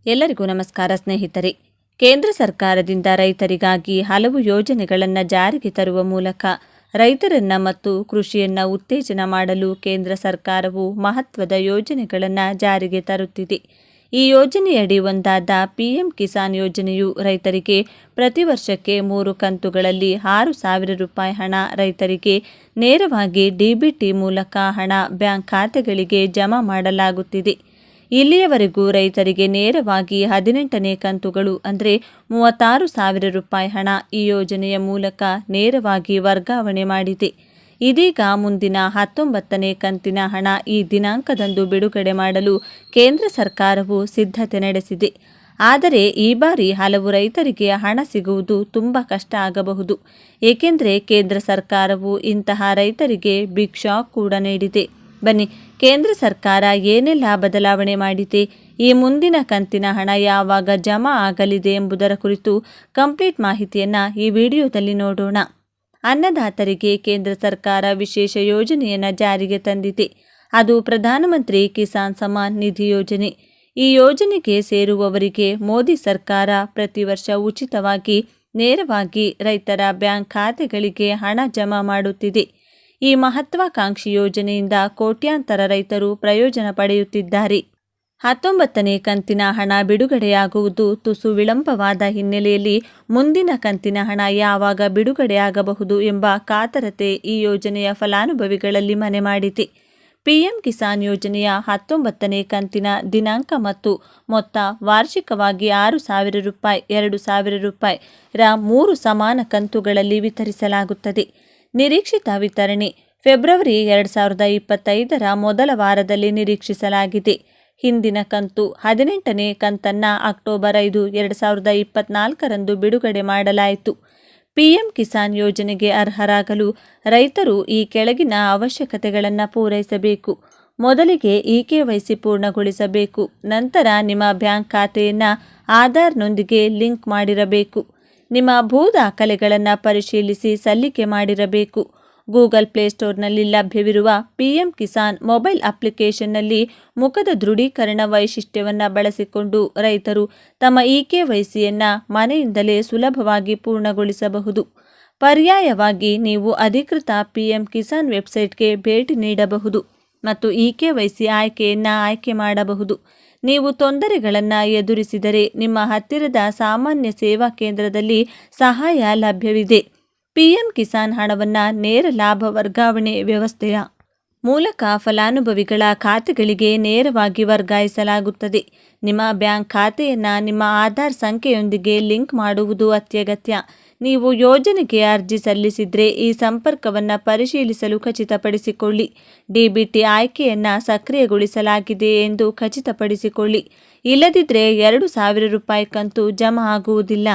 ಎಲ್ಲರಿಗೂ ನಮಸ್ಕಾರ ಸ್ನೇಹಿತರೆ. ಕೇಂದ್ರ ಸರ್ಕಾರದಿಂದ ರೈತರಿಗಾಗಿ ಹಲವು ಯೋಜನೆಗಳನ್ನು ಜಾರಿಗೆ ತರುವ ಮೂಲಕ ರೈತರನ್ನ ಮತ್ತು ಕೃಷಿಯನ್ನ ಉತ್ತೇಜನ ಮಾಡಲು ಕೇಂದ್ರ ಸರ್ಕಾರವು ಮಹತ್ವದ ಯೋಜನೆಗಳನ್ನು ಜಾರಿಗೆ ತರುತ್ತಿದೆ. ಈ ಯೋಜನೆಯಡಿ ಒಂದಾದ ಪಿಎಂ ಕಿಸಾನ್ ಯೋಜನೆಯು ರೈತರಿಗೆ ಪ್ರತಿ ವರ್ಷಕ್ಕೆ 3 ಕಂತುಗಳಲ್ಲಿ 6,000 ರೂಪಾಯಿ ಹಣ ರೈತರಿಗೆ ನೇರವಾಗಿ ಡಿಬಿಟಿ ಮೂಲಕ ಹಣ ಬ್ಯಾಂಕ್ ಖಾತೆಗಳಿಗೆ ಜಮಾ ಮಾಡಲಾಗುತ್ತಿದೆ. ಇಲ್ಲಿಯವರೆಗೂ ರೈತರಿಗೆ ನೇರವಾಗಿ 18ನೇ ಕಂತುಗಳು ಅಂದರೆ 36,000 ರೂಪಾಯಿ ಹಣ ಈ ಯೋಜನೆಯ ಮೂಲಕ ನೇರವಾಗಿ ವರ್ಗಾವಣೆ ಮಾಡಿದೆ. ಇದೀಗ ಮುಂದಿನ 19ನೇ ಕಂತಿನ ಹಣ ಈ ದಿನಾಂಕದಂದು ಬಿಡುಗಡೆ ಮಾಡಲು ಕೇಂದ್ರ ಸರ್ಕಾರವು ಸಿದ್ಧತೆ ನಡೆಸಿದೆ. ಆದರೆ ಈ ಬಾರಿ ಹಲವು ರೈತರಿಗೆ ಹಣ ಸಿಗುವುದು ತುಂಬ ಕಷ್ಟ ಆಗಬಹುದು. ಏಕೆಂದರೆ ಕೇಂದ್ರ ಸರ್ಕಾರವು ಇಂತಹ ರೈತರಿಗೆ ಬಿಗ್ ಶಾಕ್ ಕೂಡ ನೀಡಿದೆ. ಬನ್ನಿ, ಕೇಂದ್ರ ಸರ್ಕಾರ ಏನೆಲ್ಲ ಬದಲಾವಣೆ ಮಾಡಿದೆ, ಈ ಮುಂದಿನ ಕಂತಿನ ಹಣ ಯಾವಾಗ ಜಮಾ ಆಗಲಿದೆ ಎಂಬುದರ ಕುರಿತು ಕಂಪ್ಲೀಟ್ ಮಾಹಿತಿಯನ್ನು ಈ ವಿಡಿಯೋದಲ್ಲಿ ನೋಡೋಣ. ಅನ್ನದಾತರಿಗೆ ಕೇಂದ್ರ ಸರ್ಕಾರ ವಿಶೇಷ ಯೋಜನೆಯನ್ನು ಜಾರಿಗೆ ತಂದಿದೆ. ಅದು ಪ್ರಧಾನಮಂತ್ರಿ ಕಿಸಾನ್ ಸಮ್ಮಾನ್ ನಿಧಿ ಯೋಜನೆ. ಈ ಯೋಜನೆಗೆ ಸೇರುವವರಿಗೆ ಮೋದಿ ಸರ್ಕಾರ ಪ್ರತಿ ವರ್ಷ ಉಚಿತವಾಗಿ ನೇರವಾಗಿ ರೈತರ ಬ್ಯಾಂಕ್ ಖಾತೆಗಳಿಗೆ ಹಣ ಜಮಾ ಮಾಡುತ್ತಿದೆ. ಈ ಮಹತ್ವಾಕಾಂಕ್ಷಿ ಯೋಜನೆಯಿಂದ ಕೋಟ್ಯಾಂತರ ರೈತರು ಪ್ರಯೋಜನ ಪಡೆಯುತ್ತಿದ್ದಾರೆ. 19ನೇ ಕಂತಿನ ಹಣ ಬಿಡುಗಡೆಯಾಗುವುದು ತುಸು ವಿಳಂಬವಾದ ಹಿನ್ನೆಲೆಯಲ್ಲಿ ಮುಂದಿನ ಕಂತಿನ ಹಣ ಯಾವಾಗ ಬಿಡುಗಡೆಯಾಗಬಹುದು ಎಂಬ ಕಾತರತೆ ಈ ಯೋಜನೆಯ ಫಲಾನುಭವಿಗಳಲ್ಲಿ ಮನೆ ಮಾಡಿದೆ. ಪಿಎಂ ಕಿಸಾನ್ ಯೋಜನೆಯ 19ನೇ ಕಂತಿನ ದಿನಾಂಕ ಮತ್ತು ಮೊತ್ತ ವಾರ್ಷಿಕವಾಗಿ 6,000 ರೂಪಾಯಿ, 2,000 ರೂಪಾಯಿ ರ 3 ಸಮಾನ ಕಂತುಗಳಲ್ಲಿ ವಿತರಿಸಲಾಗುತ್ತದೆ. ನಿರೀಕ್ಷಿತ ವಿತರಣೆ ಫೆಬ್ರವರಿ 2025ರ ಮೊದಲ ವಾರದಲ್ಲಿ ನಿರೀಕ್ಷಿಸಲಾಗಿದೆ. ಹಿಂದಿನ ಕಂತು 18ನೇ ಕಂತನ್ನು ಅಕ್ಟೋಬರ್ 5, 2024ರಂದು ಬಿಡುಗಡೆ ಮಾಡಲಾಯಿತು. ಪಿಎಂ ಕಿಸಾನ್ ಯೋಜನೆಗೆ ಅರ್ಹರಾಗಲು ರೈತರು ಈ ಕೆಳಗಿನ ಅವಶ್ಯಕತೆಗಳನ್ನು ಪೂರೈಸಬೇಕು. ಮೊದಲಿಗೆ ಇಕೆವೈಸಿ ಪೂರ್ಣಗೊಳಿಸಬೇಕು. ನಂತರ ನಿಮ್ಮ ಬ್ಯಾಂಕ್ ಖಾತೆಯನ್ನು ಆಧಾರ್ನೊಂದಿಗೆ ಲಿಂಕ್ ಮಾಡಿರಬೇಕು. ನಿಮ್ಮ ಭೂ ದಾಖಲೆಗಳನ್ನು ಪರಿಶೀಲಿಸಿ ಸಲ್ಲಿಕೆ ಮಾಡಿರಬೇಕು. ಗೂಗಲ್ ಪ್ಲೇಸ್ಟೋರ್ನಲ್ಲಿ ಲಭ್ಯವಿರುವ ಪಿಎಂ ಕಿಸಾನ್ ಮೊಬೈಲ್ ಅಪ್ಲಿಕೇಶನ್ನಲ್ಲಿ ಮುಖದ ದೃಢೀಕರಣ ವೈಶಿಷ್ಟ್ಯವನ್ನು ಬಳಸಿಕೊಂಡು ರೈತರು ತಮ್ಮ ಇಕೆವೈಸಿಯನ್ನು ಮನೆಯಿಂದಲೇ ಸುಲಭವಾಗಿ ಪೂರ್ಣಗೊಳಿಸಬಹುದು. ಪರ್ಯಾಯವಾಗಿ ನೀವು ಅಧಿಕೃತ ಪಿಎಂ ಕಿಸಾನ್ ವೆಬ್ಸೈಟ್ಗೆ ಭೇಟಿ ನೀಡಬಹುದು ಮತ್ತು ಇಕೆವೈಸಿ ಆಯ್ಕೆಯನ್ನು ಆಯ್ಕೆ ಮಾಡಬಹುದು. ನೀವು ತೊಂದರೆಗಳನ್ನು ಎದುರಿಸಿದರೆ ನಿಮ್ಮ ಹತ್ತಿರದ ಸಾಮಾನ್ಯ ಸೇವಾ ಕೇಂದ್ರದಲ್ಲಿ ಸಹಾಯ ಲಭ್ಯವಿದೆ. ಪಿಎಂ ಕಿಸಾನ್ ಹಣವನ್ನು ನೇರ ಲಾಭ ವರ್ಗಾವಣೆ ವ್ಯವಸ್ಥೆಯ ಮೂಲಕ ಫಲಾನುಭವಿಗಳ ಖಾತೆಗಳಿಗೆ ನೇರವಾಗಿ ವರ್ಗಾಯಿಸಲಾಗುತ್ತದೆ. ನಿಮ್ಮ ಬ್ಯಾಂಕ್ ಖಾತೆಯನ್ನು ನಿಮ್ಮ ಆಧಾರ್ ಸಂಖ್ಯೆಯೊಂದಿಗೆ ಲಿಂಕ್ ಮಾಡುವುದು ಅತ್ಯಗತ್ಯ. ನೀವು ಯೋಜನೆಗೆ ಅರ್ಜಿ ಸಲ್ಲಿಸಿದರೆ ಈ ಸಂಪರ್ಕವನ್ನು ಪರಿಶೀಲಿಸಲು ಖಚಿತಪಡಿಸಿಕೊಳ್ಳಿ. ಡಿಬಿಟಿ ಆಯ್ಕೆಯನ್ನು ಸಕ್ರಿಯಗೊಳಿಸಲಾಗಿದೆ ಎಂದು ಖಚಿತಪಡಿಸಿಕೊಳ್ಳಿ. ಇಲ್ಲದಿದ್ದರೆ 2,000 ರೂಪಾಯಿ ಕಂತು ಜಮಾ ಆಗುವುದಿಲ್ಲ.